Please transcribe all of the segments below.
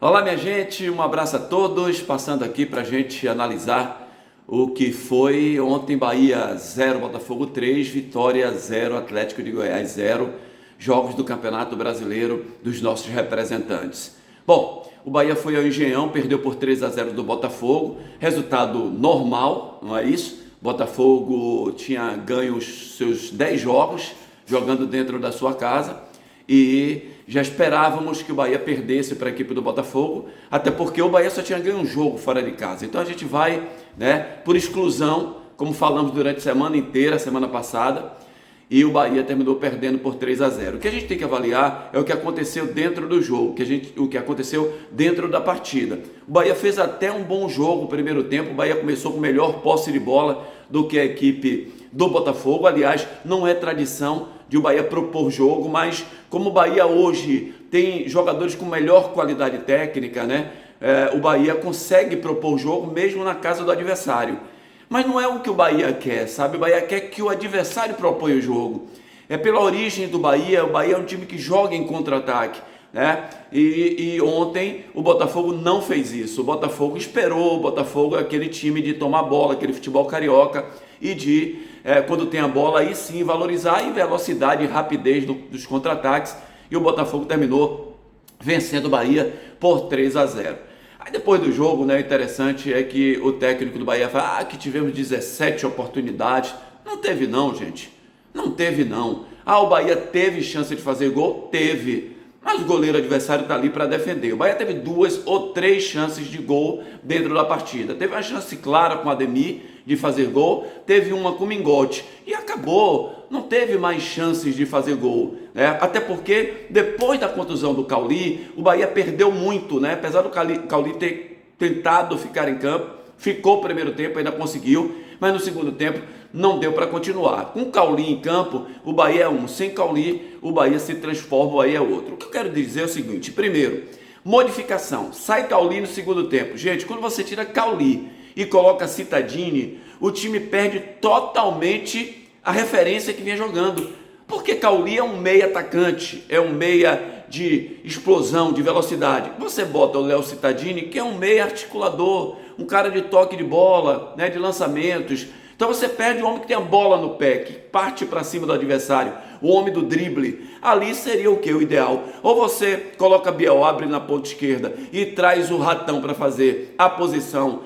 Olá, minha gente, um abraço a todos, passando aqui para a gente analisar o que foi ontem: Bahia 0, Botafogo 3, Vitória 0, Atlético de Goiás 0, jogos do Campeonato Brasileiro dos nossos representantes. Bom, o Bahia foi ao Engenhão, perdeu por 3-0 do Botafogo, resultado normal, não é isso? Botafogo tinha ganho os seus 10 jogos, jogando dentro da sua casa, e já esperávamos que o Bahia perdesse para a equipe do Botafogo, até porque o Bahia só tinha ganho um jogo fora de casa. Então a gente vai, por exclusão, como falamos durante a semana inteira, semana passada, e o Bahia terminou perdendo por 3-0. O que a gente tem que avaliar é o que aconteceu dentro do jogo, o que aconteceu dentro da partida. O Bahia fez até um bom jogo no primeiro tempo. O Bahia começou com melhor posse de bola do que a equipe do Botafogo. Aliás, não é tradição de o Bahia propor jogo, mas como o Bahia hoje tem jogadores com melhor qualidade técnica, o Bahia consegue propor jogo mesmo na casa do adversário. Mas não é o que o Bahia quer, sabe? O Bahia quer que o adversário proponha o jogo. É pela origem do Bahia. O Bahia é um time que joga em contra-ataque, E ontem o Botafogo não fez isso. O Botafogo esperou. O Botafogo é aquele time de tomar bola, aquele futebol carioca, e de, quando tem a bola, aí sim valorizar em velocidade e rapidez dos contra-ataques. E o Botafogo terminou vencendo o Bahia por 3-0. Aí depois do jogo, o interessante é que o técnico do Bahia fala que tivemos 17 oportunidades. Não teve não, gente. Não teve não. O Bahia teve chance de fazer gol? Teve. Mas o goleiro adversário está ali para defender. O Bahia teve 2 ou 3 chances de gol dentro da partida. Teve uma chance clara com o Ademir de fazer gol, teve uma com o Mingote e acabou. Não teve mais chances de fazer gol, Até porque depois da contusão do Cauli, o Bahia perdeu muito, Apesar do Cauli ter tentado ficar em campo, ficou o primeiro tempo, ainda conseguiu, mas no segundo tempo não deu para continuar. Com o Cauli em campo, o Bahia é um. Sem Cauli, o Bahia se transforma, o Bahia é outro. O que eu quero dizer é o seguinte: primeiro, modificação. Sai Cauli no segundo tempo. Gente, quando você tira Cauli e coloca Cittadini, o time perde totalmente a referência que vinha jogando. Porque Cauli é um meia atacante, é um meia de explosão, de velocidade. Você bota o Léo Cittadini, que é um meia articulador, um cara de toque de bola, de lançamentos. Então você perde o homem que tem a bola no pé, que parte para cima do adversário, o homem do drible. Ali seria o que? O ideal. Ou você coloca Biel, abre na ponta esquerda e traz o Ratão para fazer a posição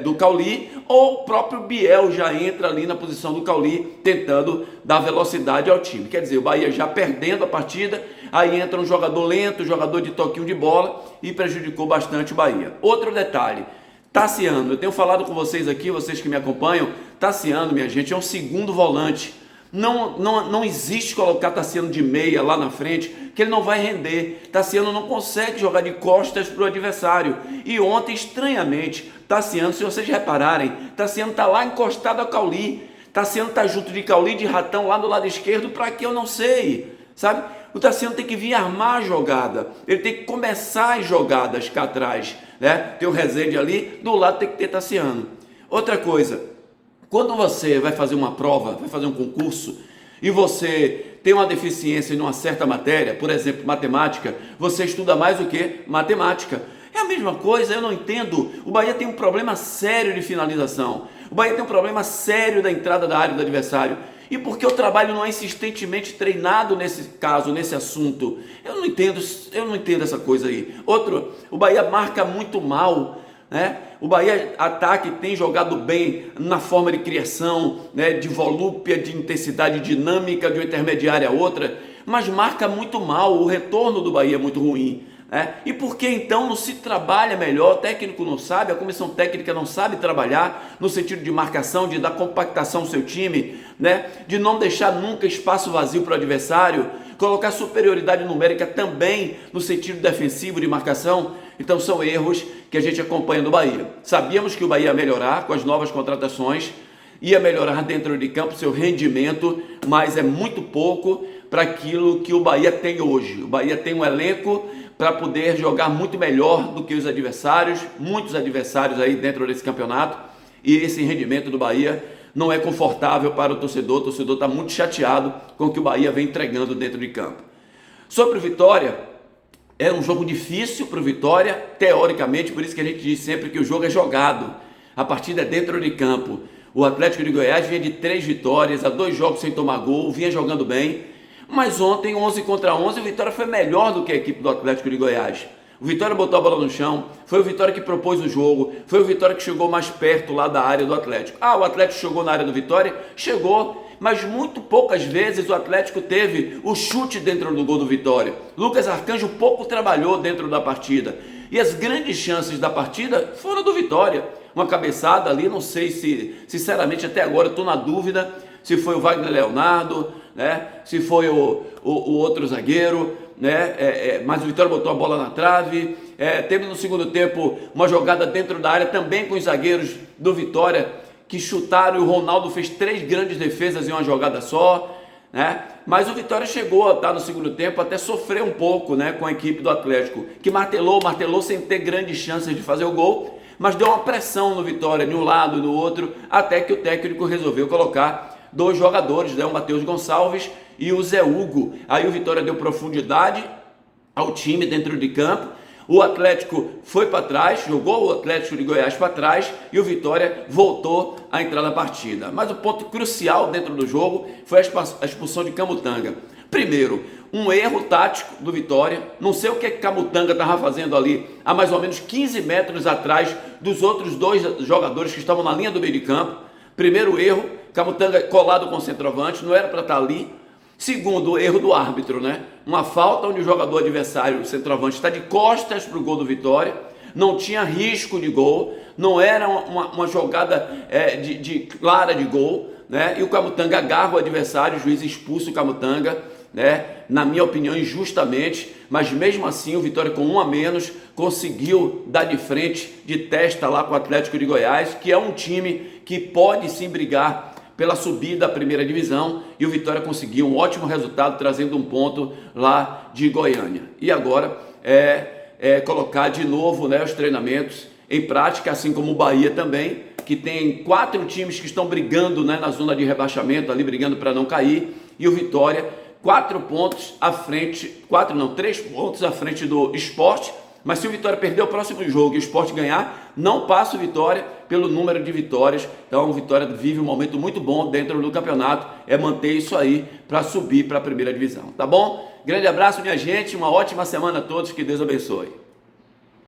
do Cauli, ou o próprio Biel já entra ali na posição do Cauli, tentando dar velocidade ao time. Quer dizer, o Bahia já perdendo a partida, aí entra um jogador lento, jogador de toquinho de bola, e prejudicou bastante o Bahia. Outro detalhe: Tassiano, eu tenho falado com vocês aqui, vocês que me acompanham, Tassiano, minha gente, é um segundo volante. Não existe colocar Tassiano de meia lá na frente, que ele não vai render. Tassiano não consegue jogar de costas para o adversário. E ontem, estranhamente, Tassiano, se vocês repararem, Tassiano está lá encostado ao Cauli. Tassiano está junto de Cauli, de Ratão, lá do lado esquerdo, para que eu não sei, sabe? O Tassiano tem que vir armar a jogada, ele tem que começar as jogadas cá atrás, Tem o Rezende ali, do lado tem que ter Tassiano. Outra coisa: quando você vai fazer uma prova, vai fazer um concurso, e você tem uma deficiência em uma certa matéria, por exemplo, matemática, você estuda mais o que? Matemática. É a mesma coisa. Eu não entendo. O Bahia tem um problema sério de finalização. O Bahia tem um problema sério da entrada da área do adversário. E por que o trabalho não é insistentemente treinado nesse caso, nesse assunto? Eu não entendo essa coisa aí. Outro, o Bahia marca muito mal, O Bahia ataque tem jogado bem na forma de criação, de volúpia, de intensidade dinâmica de uma intermediária a outra, mas marca muito mal. O retorno do Bahia é muito ruim. E por que então não se trabalha melhor? O técnico não sabe, a comissão técnica não sabe trabalhar no sentido de marcação, de dar compactação ao seu time, de não deixar nunca espaço vazio para o adversário, colocar superioridade numérica também no sentido defensivo de marcação. Então são erros que a gente acompanha no Bahia. Sabíamos que o Bahia ia melhorar com as novas contratações, ia melhorar dentro de campo seu rendimento, mas é muito pouco para aquilo que o Bahia tem hoje. O Bahia tem um elenco para poder jogar muito melhor do que os adversários, muitos adversários aí dentro desse campeonato, e esse rendimento do Bahia não é confortável para o torcedor está muito chateado com o que o Bahia vem entregando dentro de campo. Sobre o Vitória, Era um jogo difícil para o Vitória, teoricamente, por isso que a gente diz sempre que o jogo é jogado. A partida é dentro de campo. O Atlético de Goiás vinha de 3 vitórias, há 2 jogos sem tomar gol, vinha jogando bem. Mas ontem, 11 contra 11, o Vitória foi melhor do que a equipe do Atlético de Goiás. O Vitória botou a bola no chão, foi o Vitória que propôs o jogo, foi o Vitória que chegou mais perto lá da área do Atlético. O Atlético chegou na área do Vitória? Chegou, mas muito poucas vezes o Atlético teve o chute dentro do gol do Vitória. Lucas Arcanjo pouco trabalhou dentro da partida. E as grandes chances da partida foram do Vitória. Uma cabeçada ali, não sei se, sinceramente, até agora estou na dúvida se foi o Wagner Leonardo, né? Se foi o outro zagueiro, né? Mas o Vitória botou a bola na trave. Teve no segundo tempo uma jogada dentro da área também com os zagueiros do Vitória que chutaram e o Ronaldo fez 3 grandes defesas em uma jogada só, né? Mas o Vitória chegou a estar no segundo tempo até sofrer um pouco, né, com a equipe do Atlético, que martelou sem ter grandes chances de fazer o gol, mas deu uma pressão no Vitória, de um lado e do outro, até que o técnico resolveu colocar 2 jogadores, né, o Matheus Gonçalves e o Zé Hugo. Aí o Vitória deu profundidade ao time dentro de campo. O Atlético foi para trás, jogou o Atlético de Goiás para trás e o Vitória voltou a entrar na partida. Mas o ponto crucial dentro do jogo foi a expulsão de Camutanga. Primeiro, um erro tático do Vitória. Não sei o que Camutanga estava fazendo ali, a mais ou menos 15 metros atrás dos outros 2 jogadores que estavam na linha do meio de campo. Primeiro erro, Camutanga colado com o centroavante, não era para estar ali. Segundo, o erro do árbitro, né? Uma falta onde o jogador adversário, o centroavante, está de costas para o gol do Vitória, não tinha risco de gol, não era uma jogada clara de gol, né? E o Camutanga agarra o adversário, o juiz expulsa o Camutanga, né? Na minha opinião, injustamente, mas mesmo assim o Vitória com 1 a menos conseguiu dar de frente, de testa lá com o Atlético de Goiás, que é um time que pode sim brigar pela subida à primeira divisão, e o Vitória conseguiu um ótimo resultado, trazendo um ponto lá de Goiânia. E agora colocar de novo, né, os treinamentos em prática, assim como o Bahia também, que tem 4 times que estão brigando, né, na zona de rebaixamento, ali brigando para não cair, e o Vitória 4 pontos à frente, 3 pontos à frente do Sport. Mas se o Vitória perder o próximo jogo e o Sport ganhar, não passa o Vitória pelo número de vitórias. Então o Vitória vive um momento muito bom dentro do campeonato, é manter isso aí para subir para a primeira divisão, tá bom? Grande abraço, minha gente, uma ótima semana a todos, que Deus abençoe.